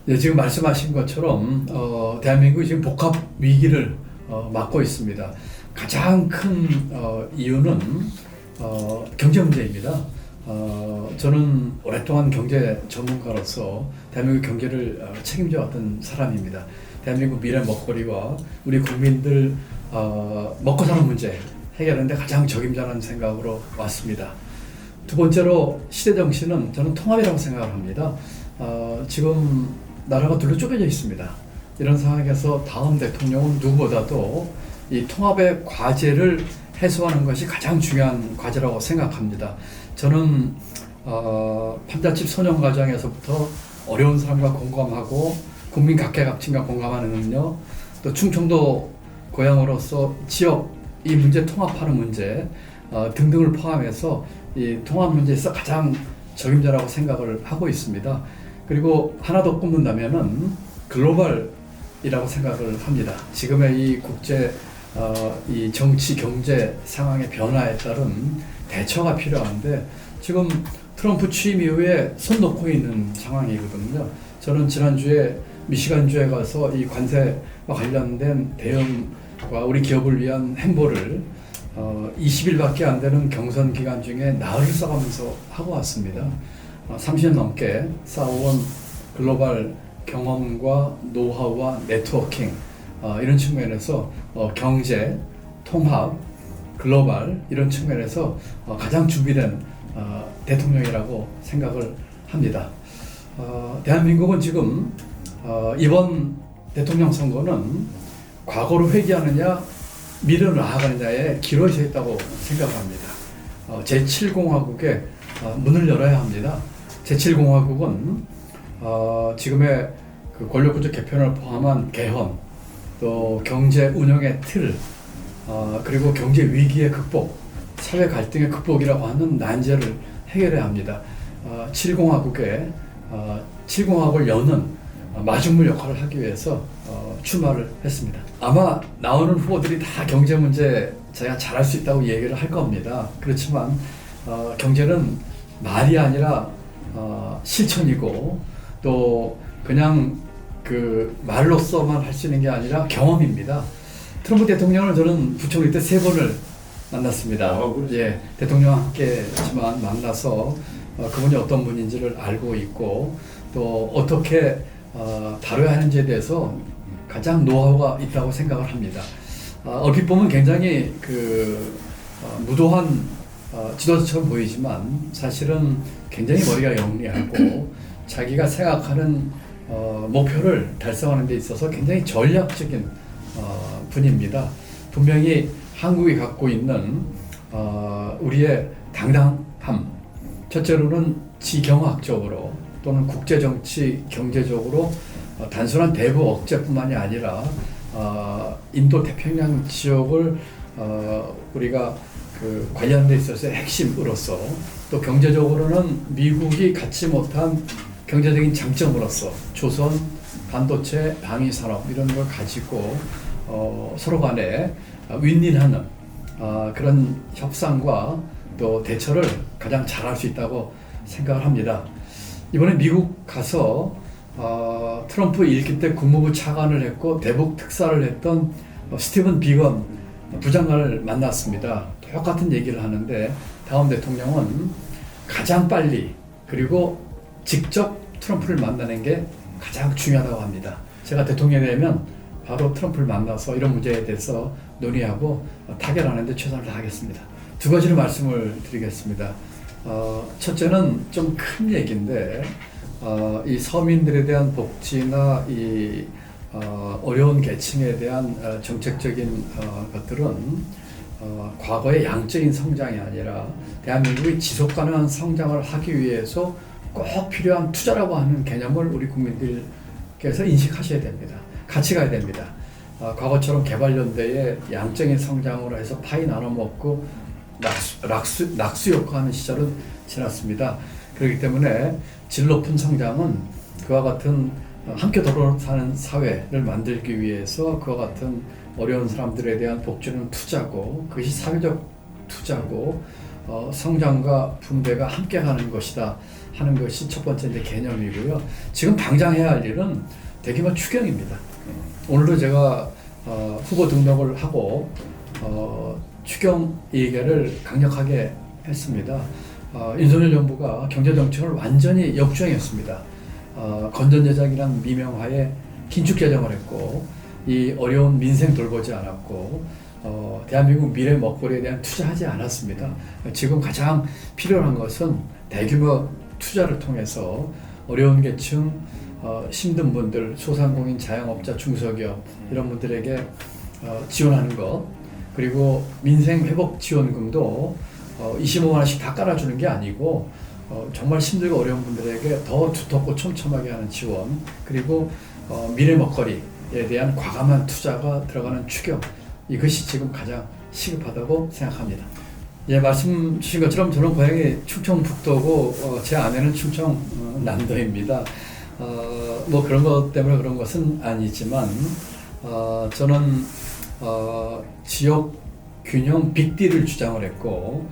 네, 지금 말씀하신 것처럼 대한민국이 지금 복합 위기를 맞고 있습니다. 가장 큰 이유는 경제 문제입니다. 저는 오랫동안 경제 전문가로서 대한민국 경제를 책임져 왔던 사람입니다. 대한민국 미래 먹거리와 우리 국민들 먹고 사는 문제 해결하는데 가장 적임자라는 생각으로 왔습니다. 두 번째로 시대 정신은 저는 통합이라고 생각을 합니다. 지금 나라가 둘로 쪼개져 있습니다. 이런 상황에서 다음 대통령은 누구보다도 이 통합의 과제를 해소하는 것이 가장 중요한 과제라고 생각합니다. 저는 판잣집 소년 과정에서부터 어려운 사람과 공감하고 국민 각계각층과 공감하는 능력, 또 충청도 고향으로서 지역 이 문제 통합하는 문제 등등을 포함해서 이 통합 문제에서 가장 적임자라고 생각을 하고 있습니다. 그리고 하나 더 꼽는다면은 글로벌이라고 생각을 합니다. 지금의 이 국제 이 정치 경제 상황의 변화에 따른 대처가 필요한데 지금 트럼프 취임 이후에 손 놓고 있는 상황이거든요. 저는 지난주에 미시간주에 가서 이 관세와 관련된 대응과 우리 기업을 위한 행보를 20일밖에 안 되는 경선 기간 중에 나흘을 써가면서 하고 왔습니다. 30년 넘게 쌓아온 글로벌 경험과 노하우와 네트워킹 이런 측면에서 경제, 통합, 글로벌 이런 측면에서 가장 준비된 대통령이라고 생각을 합니다. 대한민국은 지금 이번 대통령 선거는 과거로 회귀하느냐 미래로 나아가느냐에 기로에 서 있다고 생각합니다. 제7공화국에 문을 열어야 합니다. 제7공화국은 지금의 그 권력구조 개편을 포함한 개헌, 또 경제 운영의 틀, 그리고 경제 위기의 극복, 사회 갈등의 극복이라고 하는 난제를 해결해야 합니다. 7공화국에 7공화국을 여는 마중물 역할을 하기 위해서 출마를 했습니다. 아마 나오는 후보들이 다 경제 문제 제가 잘할 수 있다고 얘기를 할 겁니다. 그렇지만 경제는 말이 아니라 실천이고 또 그냥 그 말로서만 할 수 있는 게 아니라 경험입니다. 트럼프 대통령을 저는 부총리 때 3번을 만났습니다. 예, 대통령과 함께지만 만나서 그분이 어떤 분인지를 알고 있고 또 어떻게 다뤄야 하는지에 대해서 가장 노하우가 있다고 생각을 합니다. 얼핏 보면 굉장히 무도한 지도자처럼 보이지만 사실은 굉장히 머리가 영리하고 자기가 생각하는 목표를 달성하는 데 있어서 굉장히 전략적인 분입니다. 분명히 한국이 갖고 있는 우리의 당당함, 첫째로는 지경학적으로 또는 국제정치, 경제적으로 단순한 대북 억제뿐만이 아니라 인도 태평양 지역을 우리가 관련된 데 있어서 핵심으로서 또 경제적으로는 미국이 갖지 못한 경제적인 장점으로서 조선, 반도체, 방위산업 이런 걸 가지고 서로 간에 윈윈하는 그런 협상과 또 대처를 가장 잘할 수 있다고 생각을 합니다. 이번에 미국 가서 트럼프 일기 때 국무부 차관을 했고 대북 특사를 했던 스티븐 비건 부장관을 만났습니다. 똑같은 얘기를 하는데 다음 대통령은 가장 빨리 그리고 직접 트럼프를 만나는 게 가장 중요하다고 합니다. 제가 대통령이 되면 바로 트럼프를 만나서 이런 문제에 대해서 논의하고 타결하는 데 최선을 다하겠습니다. 두 가지를 말씀을 드리겠습니다. 첫째는 좀 큰 얘기인데 이 서민들에 대한 복지나 이 어려운 계층에 대한 정책적인 것들은 과거의 양적인 성장이 아니라 대한민국이 지속가능한 성장을 하기 위해서 꼭 필요한 투자라고 하는 개념을 우리 국민들께서 인식하셔야 됩니다. 같이 가야 됩니다. 과거처럼 개발연대의 양적인 성장으로 해서 파이 나눠 먹고 낙수 효과하는 시절은 지났습니다. 그렇기 때문에 질 높은 성장은 그와 같은 함께 더불어 사는 사회를 만들기 위해서 그와 같은 어려운 사람들에 대한 복지는 투자고 그것이 사회적 투자고 성장과 분배가 함께 가는 것이다 하는 것이 첫 번째 이제 개념이고요. 지금 당장 해야 할 일은 대규모 추경입니다. 오늘도 제가 후보 등록을 하고 추경 얘기를 강력하게 했습니다. 윤석열 정부가 경제정책을 완전히 역주행했습니다. 건전재정이란 미명하에 긴축재정을 했고 이 어려운 민생 돌보지 않았고 대한민국 미래 먹거리에 대한 투자하지 않았습니다. 지금 가장 필요한 것은 대규모 투자를 통해서 어려운 계층, 힘든 분들, 소상공인, 자영업자, 중소기업 이런 분들에게 지원하는 것, 그리고 민생 회복 지원금도 25만 원씩 다 깔아주는 게 아니고 정말 힘들고 어려운 분들에게 더 두텁고 촘촘하게 하는 지원, 그리고 미래 먹거리에 대한 과감한 투자가 들어가는 추경, 이것이 지금 가장 시급하다고 생각합니다. 예, 말씀 주신 것처럼 저는 고향이 충청북도고 제 아내는 충청남도입니다. 뭐 그런 것 때문에 그런 것은 아니지만 저는 지역 균형 빅딜을 주장을 했고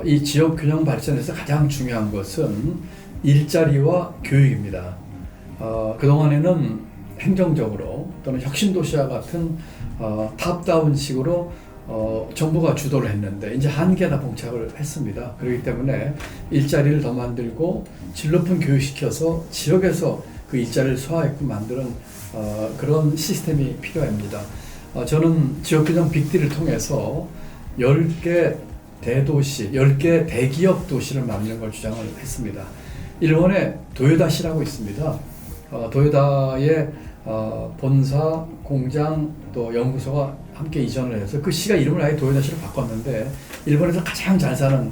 이 지역 균형 발전에서 가장 중요한 것은 일자리와 교육입니다. 그동안에는 행정적으로 또는 혁신도시와 같은 탑다운식으로 정부가 주도를 했는데 이제 한계나 봉착을 했습니다. 그렇기 때문에 일자리를 더 만들고 질 높은 교육시켜서 지역에서 그 일자리를 소화했고 만드는 그런 시스템이 필요합니다. 저는 지역균형 빅딜을 통해서 10개 대도시, 10개 대기업 도시를 만드는 걸 주장을 했습니다. 일본에 도요다시라고 있습니다. 도요다의 본사, 공장, 또 연구소가 함께 이전을 해서 그 시가 이름을 아예 도요다시로 바꿨는데 일본에서 가장 잘 사는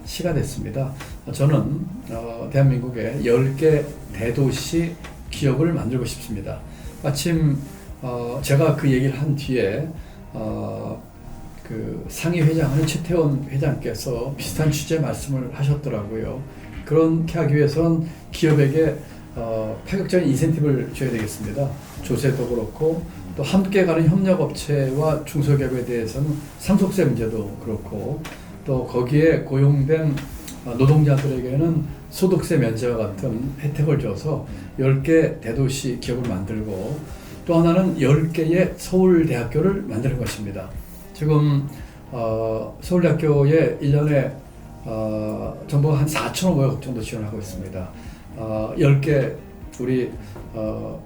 시가 됐습니다. 저는 대한민국의 10개 대도시 기업을 만들고 싶습니다. 마침 제가 그 얘기를 한 뒤에 그 상위 회장하는 최태원 회장께서 비슷한 취지의 말씀을 하셨더라고요. 그렇게 하기 위해서는 기업에게 파격적인 인센티브를 줘야 되겠습니다. 조세도 그렇고 또 함께 가는 협력업체와 중소기업에 대해서는 상속세 문제도 그렇고 또 거기에 고용된 노동자들에게는 소득세 면제와 같은 혜택을 줘서 10개 대도시 기업을 만들고 또 하나는 10개의 서울대학교를 만드는 것입니다. 지금 서울대학교에 1년에 정부가 한 4,500억 정도 지원하고 있습니다. 10개 우리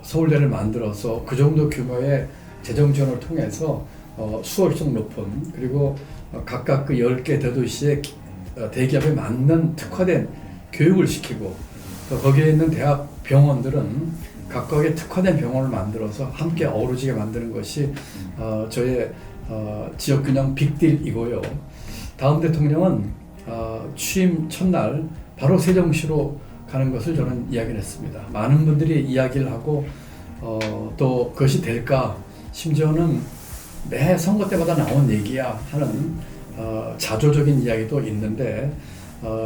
서울대를 만들어서 그 정도 규모의 재정 지원을 통해서 수월성 높은 그리고 각각 그 10개 대도시의 대기업에 맞는 특화된 교육을 시키고 또 거기에 있는 대학 병원들은 각각의 특화된 병원을 만들어서 함께 어우러지게 만드는 것이 저의 지역균형 빅딜이고요. 다음 대통령은 취임 첫날 바로 세종시로 가는 것을 저는 이야기를 했습니다. 많은 분들이 이야기를 하고 또 그것이 될까 심지어는 매 선거 때마다 나온 얘기야 하는 자조적인 이야기도 있는데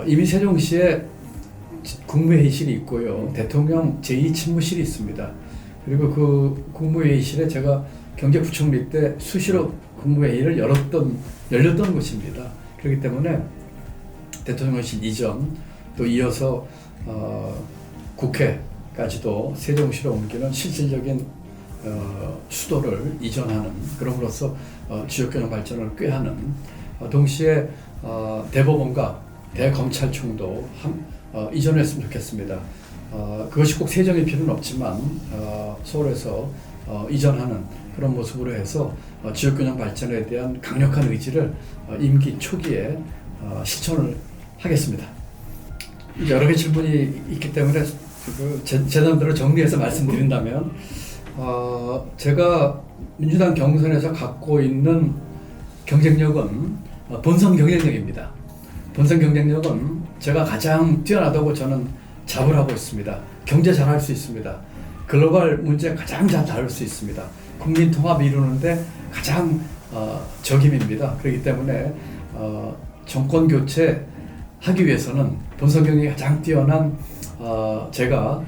이미 세종시에 국무회의실이 있고요. 대통령 제2친무실이 있습니다. 그리고 그 국무회의실에 제가 경제부총리 때 수시로 국무회의를 열렸던 곳입니다. 그렇기 때문에 대통령실 이전 또 이어서 국회까지도 세종시로 옮기는 실질적인 수도를 이전하는 그럼으로써 지역균형 발전을 꾀하는 동시에 대법원과 대검찰청도 이전했으면 좋겠습니다. 그것이 꼭 세정일 필요는 없지만 서울에서 이전하는 그런 모습으로 해서 지역균형 발전에 대한 강력한 의지를 임기 초기에 실천을 하겠습니다. 여러 개 질문이 있기 때문에 제 나름대로 정리해서 말씀드린다면 제가 민주당 경선에서 갖고 있는 경쟁력은 본선 경쟁력입니다. 본선 경쟁력은 제가 가장 뛰어나다고 저는 자부를 하고 있습니다. 경제 잘할 수 있습니다. 글로벌 문제 가장 잘 다룰 수 있습니다. 국민 통합 이루는데 가장 적임입니다. 그렇기 때문에 정권 교체 하기 위해서는 본선 경쟁이 가장 뛰어난 제가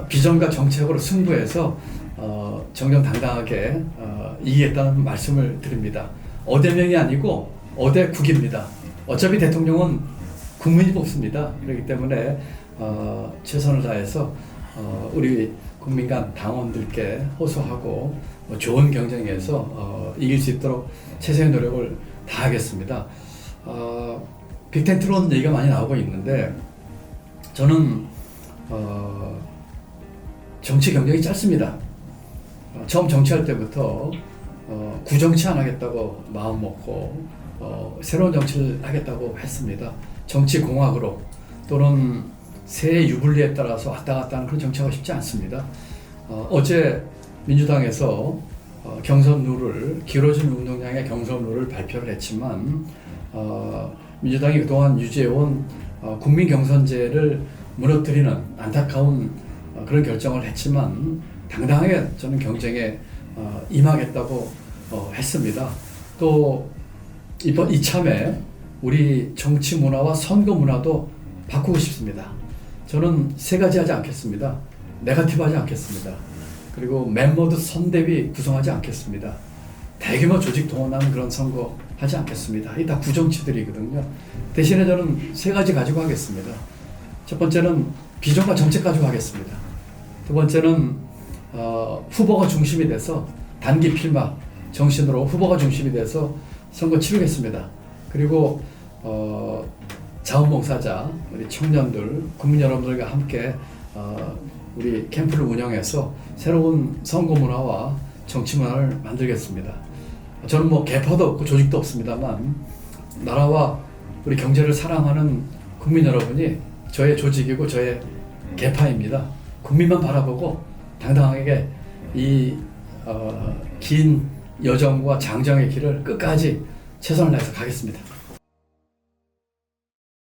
비전과 정책으로 승부해서 정정당당하게 이기겠다는 말씀을 드립니다. 어대명이 아니고 어대국입니다. 어차피 대통령은 국민이 뽑습니다. 그렇기 때문에 최선을 다해서 우리 국민 간 당원들께 호소하고 좋은 경쟁에서 이길 수 있도록 최선의 노력을 다하겠습니다. 빅텐트론 얘기가 많이 나오고 있는데 저는 정치 경쟁이 짧습니다. 처음 정치할 때부터 구정치 안 하겠다고 마음 먹고 새로운 정치를 하겠다고 했습니다. 정치공학으로 또는 새 유불리에 따라서 왔다 갔다 하는 그런 정치하고 싶지 않습니다. 어제 민주당에서 경선 룰을 길어진 운동장의 경선 룰을 발표를 했지만 민주당이 그동안 유지해온 국민 경선제를 무너뜨리는 안타까운 그런 결정을 했지만 당당하게 저는 경쟁에 임하겠다고 했습니다. 또 이번 이참에 우리 정치 문화와 선거 문화도 바꾸고 싶습니다. 저는 세 가지 하지 않겠습니다. 네거티브 하지 않겠습니다. 그리고 멤버드 선대위 구성하지 않겠습니다. 대규모 조직 동원하는 그런 선거 하지 않겠습니다. 이 다 구정치들이거든요. 대신에 저는 세 가지 가지고 하겠습니다. 첫 번째는 비전과 정책 가지고 하겠습니다. 두 번째는 후보가 중심이 돼서 단기 필마 정신으로 후보가 중심이 돼서 선거 치르겠습니다. 그리고 자원봉사자, 우리 청년들, 국민 여러분들과 함께 우리 캠프를 운영해서 새로운 선거 문화와 정치 문화를 만들겠습니다. 저는 뭐 계파도 없고 조직도 없습니다만 나라와 우리 경제를 사랑하는 국민 여러분이 저의 조직이고 저의 계파입니다. 국민만 바라보고 당당하게 이 긴 여정과 장정의 길을 끝까지 최선을 다해서 가겠습니다.